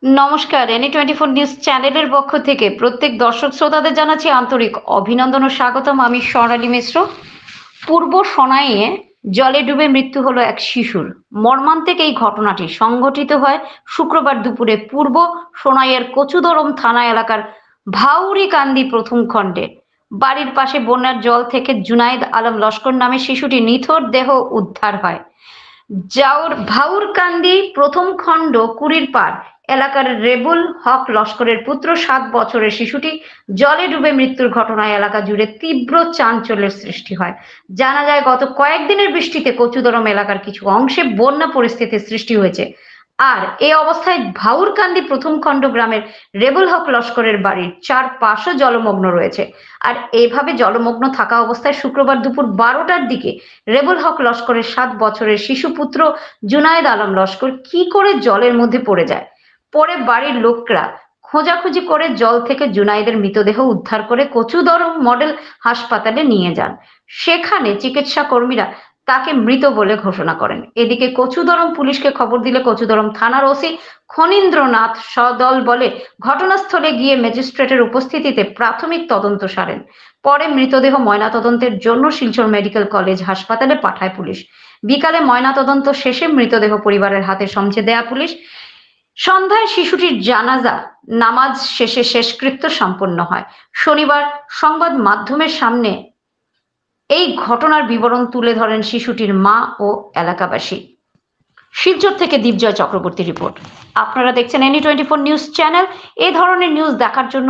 নমস্কার, NA24 news চ্যানেলের পক্ষ থেকে প্রত্যেক দর্শক শ্রোতাদের জানাচ্ছি আন্তরিক অভিনন্দন ও স্বাগতম। আমি স্বর্ণালী মিশ্র। পূর্ব সোনাইয়ে জলে ডুবে মৃত্যু হলো এক শিশুর। মর্মান্তিক এই ঘটনাটি সংঘটিত হয় শুক্রবার দুপুরে পূর্ব সোনাইয়ের কচুদরম থানা এলাকার ভাউরিকান্দি প্রথম খণ্ডে। বাড়ির পাশে বন্যার জল থেকে জুনায়েদ আলম লস্কর নামে শিশুটি নিথর দেহ উদ্ধার হয়। ভাউরকান্দি প্রথম খণ্ড কুড়ির পাড় এলাকার রেবুল হক লস্করের পুত্র 7 বছরের শিশুটি জলে ডুবে মৃত্যুর ঘটনায় এলাকা জুড়ে তীব্র চাঞ্চল্যের সৃষ্টি হয়। জানা যায় গত কয়েকদিনের বৃষ্টিতে কচুদরম এলাকার কিছু অংশে বন্যা পরিস্থিতির সৃষ্টি হয়েছে। আর এই অবস্থায় ভাউরকান্দি প্রথম খণ্ড গ্রামের রেবুল হক লস্করের বাড়ির চারপাশও জলমগ্ন রয়েছে। আর এইভাবে জলমগ্ন থাকা অবস্থায় শুক্রবার দুপুর 12টার দিকে রেবুল হক লস্করের 7 বছরের শিশুপুত্র জুনায়েদ আলম লস্কর কি করে জলের মধ্যে পড়ে যায়। পরে বাড়ির লোকরা খোঁজাখুঁজি করে জল থেকে জুনায়েদের মৃতদেহ উদ্ধার করে কচুদরম মডেল হাসপাতালে নিয়ে যান। সেখানে চিকিৎসা কর্মীরা তাকে মৃত বলে ঘোষণা করেন। এদিকে কচুদরম পুলিশকে খবর দিলে কচুদরম থানার ওসি খনীন্দ্রনাথ সদল বলে ঘটনাস্থলে গিয়ে ম্যাজিস্ট্রেটের উপস্থিতিতে প্রাথমিক তদন্ত সারেন। পরে মৃতদেহ ময়নাতদন্তের জন্য শিলচর মেডিকেল কলেজ হাসপাতালে পাঠায় পুলিশ। বিকালে ময়নাতদন্ত শেষে মৃতদেহ পরিবারের হাতে সমঝে দেয়া পুলিশ। সন্ধ্যায় শিশুটির জানাজা নামাজ শেষে শেষকৃত্য সম্পন্ন হয়। শনিবার সংবাদ মাধ্যমের সামনে এই ঘটনার বিবরণ তুলে ধরেন শিশুটির মা ও এলাকাবাসী। শিলচর থেকে দীপজয় চক্রবর্তী রিপোর্ট। আপনারা দেখছেন NA24 নিউজ চ্যানেল। এই ধরনের নিউজ দেখার জন্য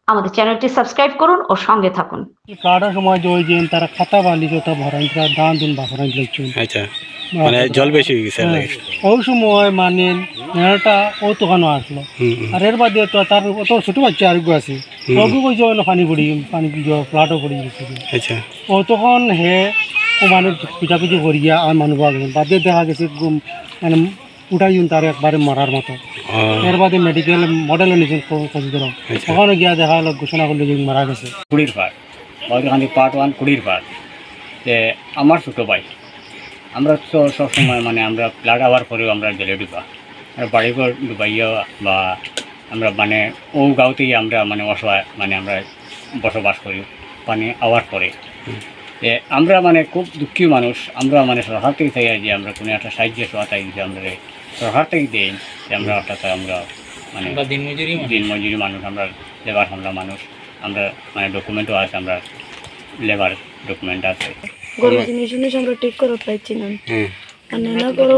আমাদের চ্যানেলটি সাবস্ক্রাইব করুন ও সঙ্গে থাকুন। কাটার সময় যে ওই যে তারা খাতা বালি যেটা ভরাইরা ধান দুন ভরাই লাগছে। আচ্ছা, মানে জল বেশি হয়ে গেছে। ওই সময় মানে নেড়াটা ও তখন আসলো। আর এর বাদে তো তার অত ছোটো বাচ্চা আরেকটু আছে, ওগু ওই জন্য পানি ফ্লাটও পড়ি গেছে। আচ্ছা, ও তখন ও মানুষ পিটাপিটি করিয়া আর মানুষ বাদে দেখা গেছে মানে উঠাই তার একবারে মরার মতো। এর বাদে মেডিকেল মডেল নিয়েছেন কচুদরম। ওখানে গিয়া দেখা হলো ঘোষণা করলো যে মারা গেছে। কুড়ির পাড় ভাউরকান্দি পার্ট 1 কুড়ির পাড়। যে আমার ছোটো ভাই, আমরা তো সবসময় মানে আমরা ফ্লাড আওয়ার পরেও আমরা জলে ডুবা, আর বাড়িঘর ডুবাইয়া বা আমরা মানে ও গাঁওতেই আমরা মানে অসহায় মানে আমরা বসবাস করি পানি আওয়ার পরে। যে আমরা মানে খুব দুঃখী মানুষ, আমরা মানে সরকার থেকে চাই যে আমরা কোনো একটা সাহায্য সহায়তা দিতে আমরা সরকার থেকে দেই যে আমরা অর্থাৎ আমরা মানে দিনমজুরি মানুষ, আমরা লেবার হামলা মানুষ, আমরা মানে ডকুমেন্টও আছে, আমরা লেবার ডকুমেন্ট আছে। গরু জিনিস আমরা ঠিক করে পাইছি না, মানে না করো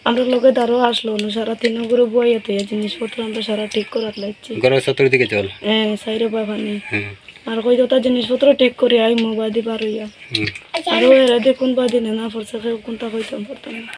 আমরা লোকে দাঁড়ো আসলো না সারা তিন করে বইয়ে তো জিনিসপত্র আমরা সারা ঠিক করে লাগছি। দিকে চল সাইরে পানি আর কই তো জিনিসপত্র ঠিক করে আই মোবাইল দি পার হইয়া আর এরা দেখুন বাদিনে না পড়ছে কোনটা কইতাম পারতাম না।